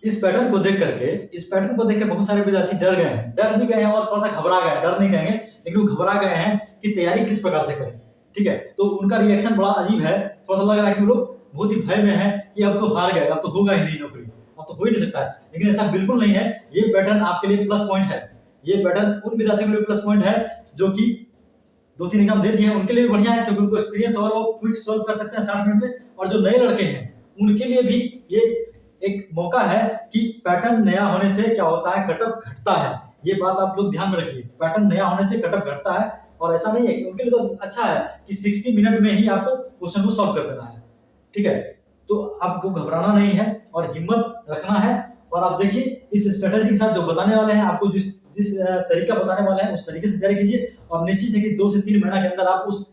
इस पैटर्न को देख के बहुत सारे विद्यार्थी डर भी गए हैं और थोड़ा सा घबरा गए हैं। डर नहीं कहेंगे, लेकिन वो घबरा गए हैं कि तैयारी किस प्रकार से करें। ठीक है, तो उनका रिएक्शन बड़ा अजीब है। थोड़ा सा लग रहा है कि वो लोग बहुत ही भय में है कि अब तो हार गए, अब तो होगा ही नहीं नौकरी, अब तो हो ही नहीं सकता है। लेकिन ऐसा बिल्कुल नहीं है। ये पैटर्न आपके लिए प्लस पॉइंट है। ये पैटर्न उन विद्यार्थियों के लिए प्लस पॉइंट है जो कि 2-3 एग्जाम दे दिए हैं, उनके लिए भी बढ़िया है, क्योंकि उनको एक्सपीरियंस और वो क्विक सॉल्व कर सकते हैं 60 मिनट में। और जो नए लड़के हैं उनके लिए भी ये एक मौका है कि पैटर्न नया होने से क्या होता है, कटअप घटता है। ये बात आप लोग ध्यान में रखिए, पैटर्न नया होने से कटअप घटता है। और ऐसा नहीं है कि उनके लिए तो अच्छा है कि 60 मिनट में ही आपको क्वेश्चन को सॉल्व कर देना है। ठीक है, तो आपको घबराना नहीं है और हिम्मत रखना है। और आप देखिए इस स्ट्रेटेजी के साथ जो बताने वाले हैं आपको, जिस तरीका बताने वाले हैं उस तरीके से तैयारी कीजिए। और निश्चित है कि 2 से 3 महीना के अंदर आप उस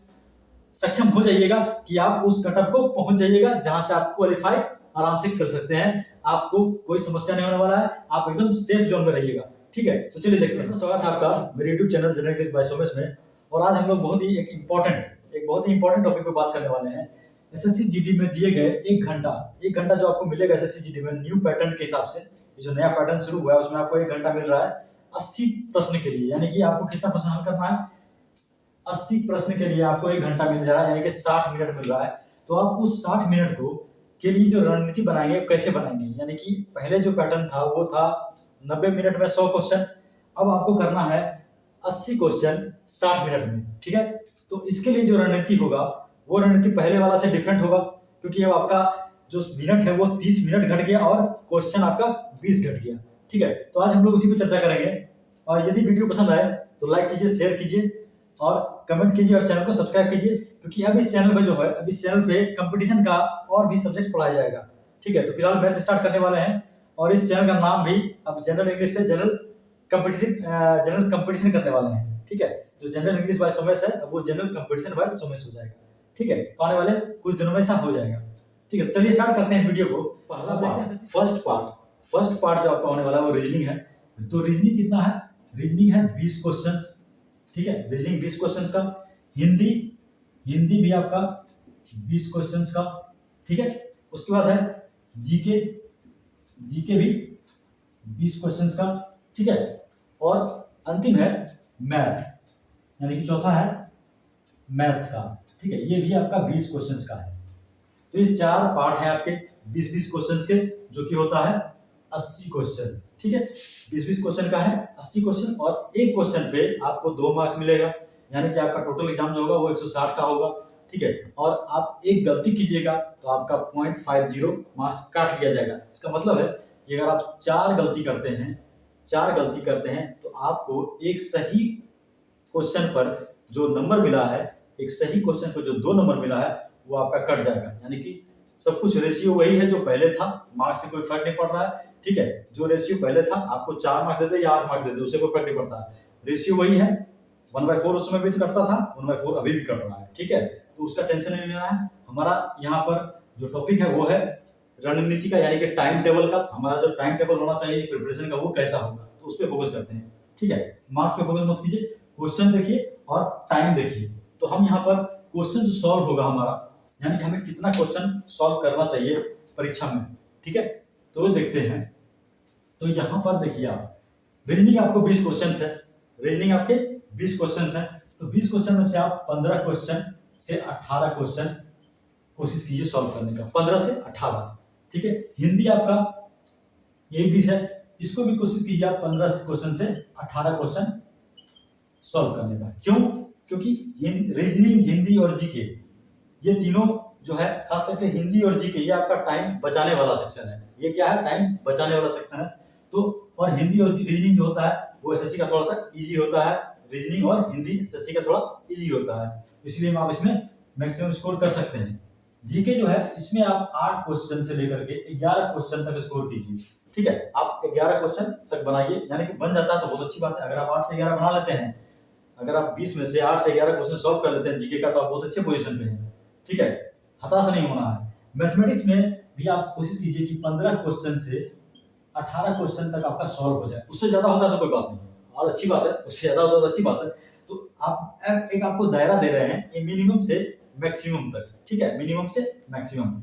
सक्षम हो जाइएगा कि आप उस कटअप को पहुंच जाइएगा जहां से आप क्वालिफाई आराम से कर सकते हैं। आपको कोई समस्या नहीं होने वाला है, आप एकदम सेफ जोन में रहिएगा। ठीक है, तो चलिए देखते हैं। तो स्वागत है आपका मेरे YouTube channel general English by Somesh में। और आज हम लोग बहुत ही इंपॉर्टेंट टॉपिक पे बात करने वाले हैं। एसएससी जीडी में दिए गए 1 घंटा जो आपको मिलेगा एसएससी जीडी में न्यू पैटर्न के हिसाब से, ये जो नया पैटर्न शुरू हुआ है उसमें आपको 1 घंटा मिल रहा है 80 प्रश्न के लिए। यानी कि आपको कितना प्रश्न हल करना है, 80 प्रश्न के लिए आपको 1 घंटा मिल जा रहा है, यानी कि 60 मिनट मिल रहा है। तो आप उस 60 मिनट को के लिए जो रणनीति बनाएंगे कैसे बनाएंगे, यानी कि पहले जो पैटर्न था वो था 90 मिनट में 100 क्वेश्चन। अब आपको करना है 80 क्वेश्चन 60 मिनट में। ठीक है, तो इसके लिए जो रणनीति होगा वो रणनीति पहले वाला से डिफरेंट होगा, क्योंकि अब आपका जो मिनट है वो 30 मिनट घट गया और क्वेश्चन आपका 20 घट गया। ठीक है, तो आज हम लोग उसी पर चर्चा करेंगे। और यदि वीडियो पसंद आए तो लाइक कीजिए, शेयर कीजिए और कमेंट कीजिए और चैनल को सब्सक्राइब कीजिए, क्योंकि अब इस चैनल पे कंपटीशन का और भी सब्जेक्ट पढ़ाया जाएगा। ठीक है, तो फिलहाल मैथ स्टार्ट करने वाले हैं और इस चैनल का नाम भी अब जनरल इंग्लिश से जनरल कंपटीशन करने वाले हैं। ठीक है, जो जनरल इंग्लिश बाय सोमेश है अब वो जनरल कंपटीशन बाय सोमेश हो जाएगा। ठीक है, तो आने वाले कुछ दिनों में ऐसा हो जाएगा। ठीक है, तो चलिए स्टार्ट करते हैं इस वीडियो को। पहला पार्ट, फर्स्ट पार्ट जो आपका होने वाला है वो रीजनिंग है। तो रीजनिंग कितना है, रीजनिंग है 20 क्वेश्चंस। ठीक है, रीजनिंग 20 क्वेश्चंस का। हिंदी भी आपका 20 क्वेश्चंस का। ठीक है, उसके बाद है जीके भी 20 क्वेश्चंस का। ठीक है, और अंतिम है मैथ, यानी कि चौथा है मैथ्स का। ठीक है, ये भी आपका 20 क्वेश्चंस का है। तो ये 4 पार्ट है आपके 20-20 क्वेश्चंस के, जो कि होता है 80 क्वेश्चन। ठीक है, 20-20 क्वेश्चन का है 80 क्वेश्चन और एक क्वेश्चन पे आपको 2 मार्क्स मिलेगा, यानी कि आपका टोटल एग्जाम जो होगा वो 160 का होगा। ठीक है, और आप एक गलती कीजिएगा तो आपका 0.50 मार्क्स काट लिया जाएगा। इसका मतलब है कि अगर आप 4 गलती करते हैं तो आपको एक सही क्वेश्चन पर जो नंबर मिला है, एक सही क्वेश्चन पर जो 2 नंबर मिला है वो आपका कट जाएगा। यानी कि सब कुछ रेशियो वही है जो पहले था, मार्क्स से कोई फर्क नहीं पड़ रहा है। ठीक है, जो रेशियो पहले था, आपको 4 मार्क्स दे दे या 8 मार्क्स दे दे उससे कोई फर्क नहीं पड़ता है, रेशियो वही है। 1/4 उस समय भी करता था, 1/4 अभी भी कर रहा है। ठीक है, तो उसका टेंशन नहीं लेना है। हमारा यहाँ पर जो टॉपिक है वो है रणनीति का, यानी कि टाइम टेबल का। हमारा जो टाइम टेबल होना चाहिए प्रिपरेशन का वो कैसा होगा, तो उस पर फोकस करते हैं। ठीक है, मार्क्स पे फोकस मत कीजिए, क्वेश्चन देखिए और टाइम देखिए। तो हम यहाँ पर क्वेश्चन जो सॉल्व होगा हमारा, यानी कि हमें कितना क्वेश्चन सॉल्व करना चाहिए परीक्षा में। ठीक है, तो देखते हैं। तो यहाँ पर देखिए आप, रीजनिंग आपको 20 क्वेश्चन है, रीजनिंग आपके 20 क्वेश्चन है। तो 20 क्वेश्चन में से आप 15 क्वेश्चन से 18 क्वेश्चन कोशिश कीजिए सॉल्व करने का, 15 से 18। ठीक है, हिंदी आपका यही 20 है, इसको भी कोशिश कीजिए आप 15 क्वेश्चन से 18 क्वेश्चन सॉल्व करने का। क्यों? क्योंकि रीजनिंग, हिंदी और जीके, ये तीनों जो है, खास करके हिंदी और जीके, ये आपका टाइम बचाने वाला सेक्शन है। ये क्या है, टाइम बचाने वाला सेक्शन है। तो और हिंदी और रीजनिंग जो होता है वो एसएससी का थोड़ा सा इजी होता है, रीजनिंग और हिंदी एसएससी का थोड़ा इजी होता है, इसलिए आप इसमें मैक्सिमम स्कोर कर सकते हैं। जीके जो है इसमें आप 8 क्वेश्चन से लेकर के 11 क्वेश्चन तक स्कोर कीजिए। ठीक है, आप 11 क्वेश्चन तक बनाइए, यानी कि बन जाता है तो बहुत अच्छी बात है। अगर आप 8 से 11 बना लेते हैं, अगर आप 20 में से 8 से 11 क्वेश्चन सॉल्व कर लेते हैं जीके का, तो आप बहुत अच्छे पोजीशन पे हैं। ठीक है, हताश नहीं होना है। मैथमेटिक्स में भी आप कोशिश कीजिए कि 15 क्वेश्चन से 18 क्वेश्चन तक आपका सॉल्व हो जाए। उससे ज्यादा होता है तो कोई बात नहीं, और अच्छी बात है, उससे ज्यादा होता है तो अच्छी बात है। तो आप एक आपको दायरा दे रहे हैं, ये मिनिमम से मैक्सिमम तक। ठीक है, मिनिमम से मैक्सिमम,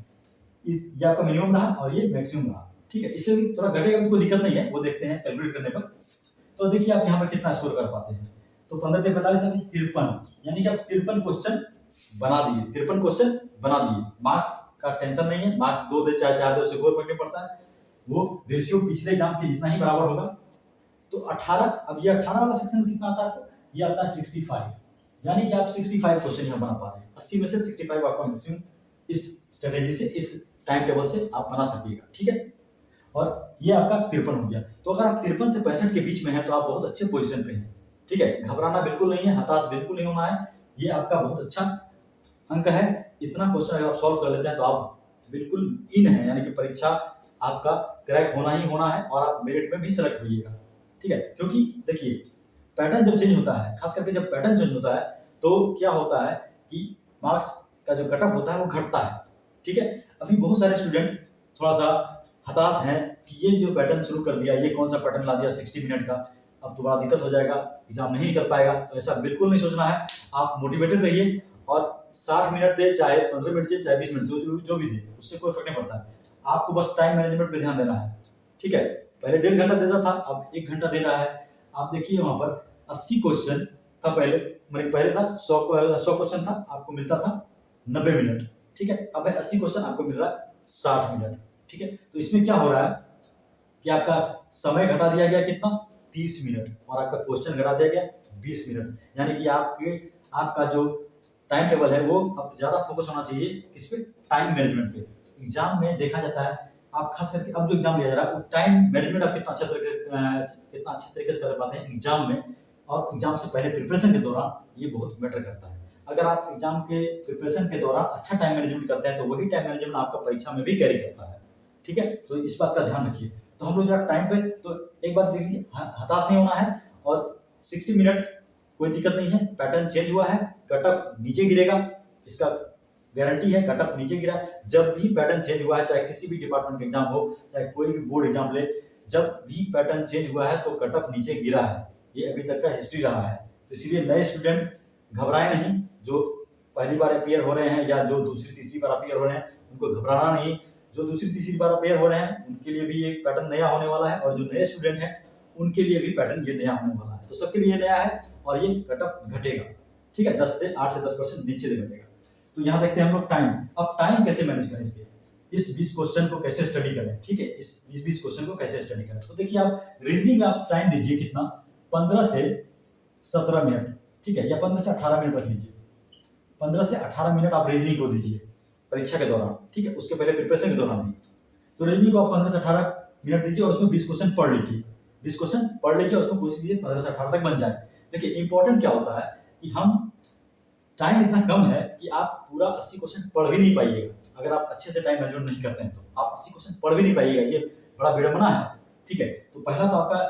ये आपका मिनिमम रहा और ये मैक्सिमम रहा। ठीक है, इससे भी थोड़ा घटेगा तो कोई दिक्कत नहीं है, वो देखते हैं कैलकुलेट करने पर। तो देखिए आप यहाँ पर कितना स्कोर कर पाते हैं। तो 15 से 45 53, यानी कि आप 53 क्वेश्चन बना दिए, 53 क्वेश्चन बना दिए। मार्क्स का टेंशन नहीं है, मार्क्स 2 दे चाहे 4 दे, उससे कोई फर्क नहीं पड़ता है, वो रेशियो पिछले एग्जाम के जितना ही बराबर होगा। तो 18, अब ये 18 वाला सेक्शन कितना आता है, ये आता है 65, यानी कि आप 65 क्वेश्चन यहाँ बना पा रहे हैं। 80 में से 65 आपका मैक्सिमम इस स्ट्रेटेजी से, इस टाइम टेबल से आप बना सकिएगा, ठीक है। और ये आपका 53 हो गया। तो अगर आप 53 से 65 के बीच में है तो आप बहुत अच्छे पोजीशन पे हैं, ठीक है। घबराना बिल्कुल नहीं है, हताश बिल्कुल नहीं होना है, ये आपका बहुत अच्छा अंक है। इतना क्वेश्चन अगर आप सॉल्व कर लेते हैं तो आप बिल्कुल इन है, यानी कि परीक्षा आपका क्रैक होना ही होना है और आप मेरिट में भी सेलेक्ट होइएगा, ठीक है। क्योंकि देखिए पैटर्न जब चेंज होता है, खास करके जब पैटर्न चेंज होता है तो क्या होता है कि मार्क्स का जो कट ऑफ होता है वो घटता है, ठीक है। अभी बहुत सारे स्टूडेंट थोड़ा सा हताश हैं कि ये जो पैटर्न शुरू कर दिया, ये कौन सा पैटर्न ला दिया 60 मिनट का, अब तो बड़ा दिक्कत हो जाएगा, एग्जाम नहीं निकल पाएगा। तो ऐसा बिल्कुल नहीं सोचना है, आप मोटिवेटेड रहिए और 60 मिनट दे, चाहे 15 मिनट दे, चाहे 20 मिनट जो भी दे, उससे कोई फर्क नहीं पड़ता है। आपको बस टाइम मैनेजमेंट पे ध्यान देना है, ठीक है। पहले 1.5 घंटा देता था, अब 1 घंटा दे रहा है। आप देखिए वहां पर 80 क्वेश्चन था पहले, मतलब पहले था 100 क्वेश्चन था, आपको मिलता था 90 मिनट, ठीक है। अब 80 क्वेश्चन आपको मिल रहा है 60 मिनट, ठीक है। तो इसमें क्या हो रहा है कि आपका समय घटा दिया गया कितना, 30 मिनट, और आपका क्वेश्चन घटा दिया गया 20 मिनट, यानी कि आपका जो टाइम टेबल है वो अब ज्यादा फोकस होना चाहिए किस पे, टाइम मैनेजमेंट पे। एग्जाम में देखा जाता है, आप खास करके अब जो एग्जाम लिया जा रहा है वो टाइम मैनेजमेंट आप कितना अच्छे तरीके से कर पाते हैं एग्जाम में, और एग्जाम से पहले प्रिपरेशन के दौरान ये बहुत मैटर करता है। अगर आप एग्जाम के प्रिपरेशन के दौरान अच्छा टाइम मैनेजमेंट करते हैं तो वही टाइम मैनेजमेंट आपका परीक्षा में भी कैरी करता है, ठीक है। तो इस बात का ध्यान रखिए। तो हम लोग जरा टाइम पे, तो एक बात देखिए, हताश नहीं होना है, और 60 मिनट कोई दिक्कत नहीं है। पैटर्न चेंज हुआ है, कट ऑफ नीचे गिरेगा, इसका गारंटी है, कट ऑफ नीचे गिरा। जब भी पैटर्न चेंज हुआ है, चाहे किसी भी डिपार्टमेंट का एग्जाम हो, चाहे कोई भी बोर्ड एग्जाम ले, जब भी पैटर्न चेंज हुआ है तो कट ऑफ नीचे गिरा है, ये अभी तक का हिस्ट्री रहा है। तो इसीलिए नए स्टूडेंट घबराए नहीं, जो पहली बार अपियर हो रहे हैं या जो दूसरी तीसरी बार अपियर हो रहे हैं उनको घबराना नहीं। जो दूसरी तीसरी बार अपियर हो रहे हैं उनके लिए भी एक पैटर्न नया होने वाला है, और जो नए स्टूडेंट हैं उनके लिए भी पैटर्न ये नया होने वाला है। तो सबके लिए नया है, और ये कट ऑफ घटेगा, ठीक है, 8 से 10% नीचे घटेगा। तो यहाँ देखते हैं हम लोग टाइम। अब टाइम कैसे मैनेज करें इसके, इस 20 क्वेश्चन को कैसे स्टडी करें, ठीक है, इस 20 क्वेश्चन को कैसे स्टडी करें। तो देखिए आप रीजनिंग में आप टाइम दीजिए कितना, 15 से 17 मिनट, ठीक है, या 15 से 18 मिनट रख लीजिए। 15 से 18 मिनट आप रीजनिंग को दीजिए परीक्षा के दौरान, ठीक है, उसके पहले प्रिपरेशन के दौरान भी। तो रीजनिंग को आप 15 से 18 मिनट दीजिए, और उसमें 20 क्वेश्चन पढ़ लीजिए, 20 क्वेश्चन पढ़ लीजिए, और उसमें कोशिश कीजिए 15 से 18 तक बन जाए। देखिए इंपॉर्टेंट क्या होता है कि हम टाइम इतना कम है कि आप पूरा 80 क्वेश्चन पढ़ भी नहीं पाइएगा। अगर आप अच्छे से टाइम मैनेजमेंट नहीं करते हैं तो आप 80 क्वेश्चन पढ़ भी नहीं पाइएगा, ये बड़ा विडंबना है, ठीक है। तो पहला तो आपका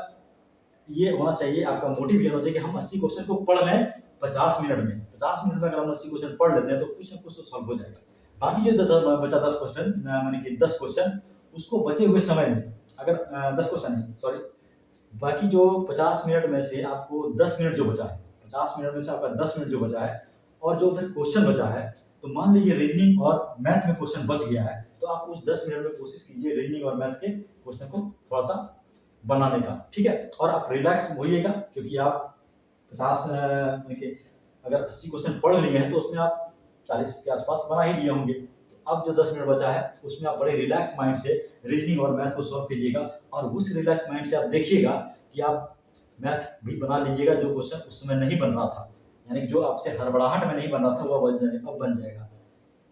ये होना चाहिए, आपका मोटिव ये होना चाहिए कि हम 80 क्वेश्चन को पढ़ लें 50 मिनट में। 50 मिनट में अगर हम 80 क्वेश्चन पढ़ लेते हैं तो कुछ ना कुछ तो सॉल्व हो जाएगा। बाकी जो बचा 10 क्वेश्चन, माने कि 10 क्वेश्चन, उसको बचे हुए समय में, अगर 10 क्वेश्चन नहीं, सॉरी, बाकी जो 50 मिनट में से आपको 10 मिनट जो बचा है, 50 मिनट में से आपका 10 मिनट जो बचा है, और जो उधर क्वेश्चन बचा है, तो मान लीजिए रीजनिंग और मैथ में क्वेश्चन बच गया है, तो आप उस 10 मिनट में कोशिश कीजिए रीजनिंग और मैथ के क्वेश्चन को थोड़ा सा बनाने का, ठीक है। और आप रिलैक्स होइएगा, क्योंकि आप 50 अगर 80 क्वेश्चन पढ़ लिए हैं तो उसमें आप 40 के आसपास बना ही लिए होंगे। तो अब जो 10 मिनट बचा है उसमें आप बड़े रिलैक्स माइंड से रीजनिंग और मैथ को सॉल्व कीजिएगा, और उस रिलैक्स माइंड से आप देखिएगा कि आप मैथ भी बना लीजिएगा जो क्वेश्चन उस समय नहीं बन रहा था, यानी कि जो आपसे हड़बड़ाहट में नहीं बन रहा था वो अब बन जाएगा,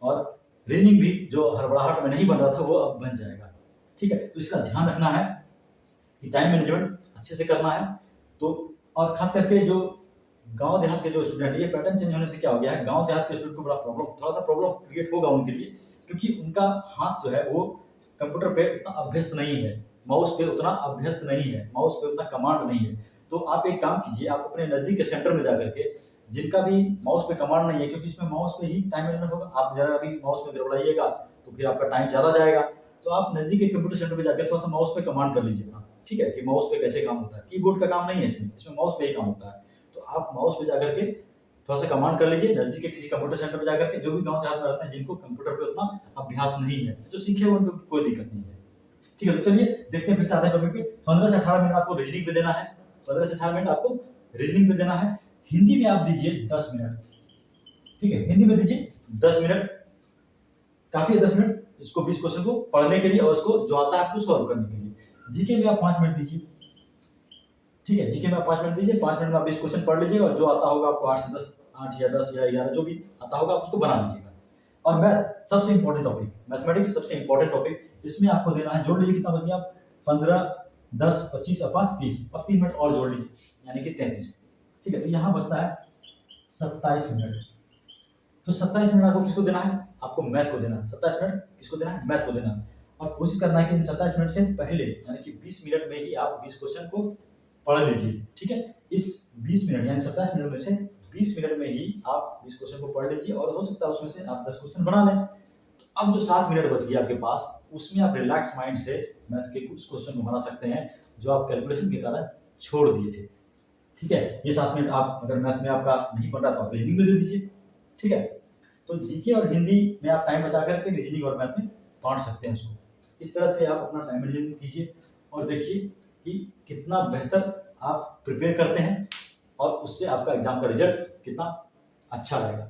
और रीजनिंग भी जो हड़बड़ाहट में नहीं बन रहा था वो अब बन जाएगा, ठीक है। तो इसका ध्यान रखना है कि टाइम मैनेजमेंट अच्छे से करना है। तो और खास करके जो गांव देहात के जो स्टूडेंट, ये पैटर्न चेंज होने से क्या हो गया है, गांव देहात के स्टूडेंट को बड़ा थोड़ा सा प्रॉब्लम क्रिएट होगा उनके लिए, क्योंकि उनका हाथ जो है वो कंप्यूटर पे उतना अभ्यस्त नहीं है, माउस पे उतना अभ्यस्त नहीं है, माउस पे उतना कमांड नहीं है। तो आप एक काम कीजिए, आप अपने नजदीक के सेंटर में जाकर के, जिनका भी माउस पे कमांड नहीं है, क्योंकि इसमें माउस पे ही टाइम मैनेजमेंट होगा, आप जरा भी माउस में गड़बड़ाइएगा तो फिर आपका टाइम ज्यादा जाएगा। तो आप नजदीक के कंप्यूटर सेंटर पे जाकर थोड़ा सा माउस पे कमांड कर लीजिए, ठीक है, कि माउस पे कैसे काम होता है। कीबोर्ड का काम नहीं है इसमें माउस पे ही काम होता है। तो आप माउस पे जाकर के थोड़ा सा कमांड कर लीजिए नजदीक के किसी कंप्यूटर सेंटर पे जाकर के। जो भी गांव देहात में रहते हैं जिनको कंप्यूटर पे उतना अभ्यास नहीं है, जो सीखे हुए उनको कोई दिक्कत नहीं है, ठीक है, तो चलिए देखते हैं फिर से आते हैं टॉपिक पे। 15 से 18 मिनट आपको रीजनिंग पे देना है, 15 से 18 मिनट आपको रीजनिंग पे देना है। हिंदी में आप दीजिए 10 मिनट, ठीक है, हिंदी में दीजिए 10 मिनट, काफी है 10 मिनट इसको 20 क्वेश्चन को पढ़ने के लिए और उसको जो आता है आपको सॉल्व करने के लिए। जीके में आप 5 मिनट दीजिए, ठीक है, जीके में आप 5 मिनट दीजिए, 5 मिनट में आप 20 क्वेश्चन पढ़ लीजिएगा और जो आता होगा आपको 8 से 10, 8 या 10 या 11 जो भी आता होगा आप उसको बना लीजिएगा। और मैथ सबसे इंपॉर्टेंट टॉपिक, मैथमेटिक्स सबसे इंपॉर्टेंट टॉपिक, इसमें आपको देना है, जोड़ लीजिए कितना बच गया, आप 15, 10, 25 और 5, 30 और 3 मिनट और जोड़ लीजिए यानी कि 33, ठीक है, तो यहाँ बचता है 27 मिनट। तो 27 मिनट आपको किसको देना है, आपको मैथ को देना है। 27 मिनट किसको देना है, मैथ को देना है। और कोशिश करना है कि इन 27 मिनट से पहले यानी कि 20 मिनट में ही आप 20 क्वेश्चन को पढ़ लीजिए, ठीक है। इस 20 मिनट यानी 27 मिनट में से 20 मिनट में ही आप 20 क्वेश्चन को पढ़ लीजिए और हो सकता है उसमें से आप 10 क्वेश्चन बना लें। तो अब जो 7 मिनट बच गया आपके पास, उसमें आप रिलैक्स माइंड से मैथ के कुछ क्वेश्चन को बना सकते हैं जो आप कैलकुलेशन के कारण छोड़ दिए थे, ठीक है। ये 7 मिनट आप अगर मैथ में आपका नहीं बन रहा तो आप रीजनिंग में दे दीजिए, ठीक है। तो जीके और हिंदी में आप टाइम बचा करके रीजनिंग और मैथ में बांट सकते हैं उसको। इस तरह से आप अपना टाइम मैनेजमेंट कीजिए और देखिए कि कितना बेहतर आप प्रिपेयर करते हैं और उससे आपका एग्जाम का रिजल्ट कितना अच्छा रहेगा।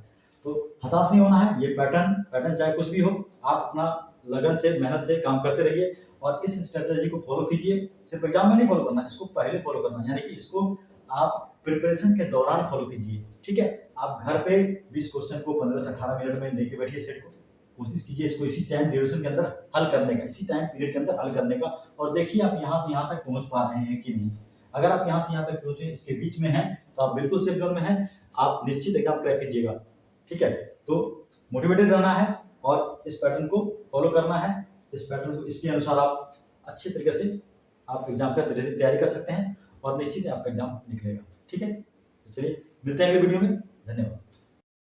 तो हताश नहीं होना है, ये पैटर्न चाहे कुछ भी हो, आप अपना लगन से मेहनत से काम करते रहिए और इस स्ट्रेटेजी को फॉलो कीजिए। सिर्फ एग्जाम में नहीं फॉलो करना, इसको पहले फॉलो करना, यानी कि इसको आप प्रिपरेशन के दौरान फॉलो कीजिए, ठीक है। आप घर पे 20 क्वेश्चन को 15 से 18 मिनट में लेके बैठिए सेट को, कोशिश कीजिए इसको इसी टाइम ड्यूरेशन के अंदर हल करने का, इसी टाइम पीरियड के अंदर हल करने का, और देखिए आप यहाँ से यहाँ तक पहुंच पा रहे हैं कि नहीं। अगर आप यहाँ से यहाँ तक पहुंचे इसके बीच में हैं तो आप बिल्कुल सेफ जोन में हैं, आप निश्चित एग्जाम क्रैक कीजिएगा, ठीक है। तो मोटिवेटेड रहना है और इस पैटर्न को फॉलो करना है, इस पैटर्न को इसके अनुसार आप अच्छे तरीके से आप एग्जाम का तैयारी कर सकते हैं और निश्चित आपका एग्जाम निकलेगा, ठीक है। तो चलिए मिलते हैं अगले वीडियो में, धन्यवाद।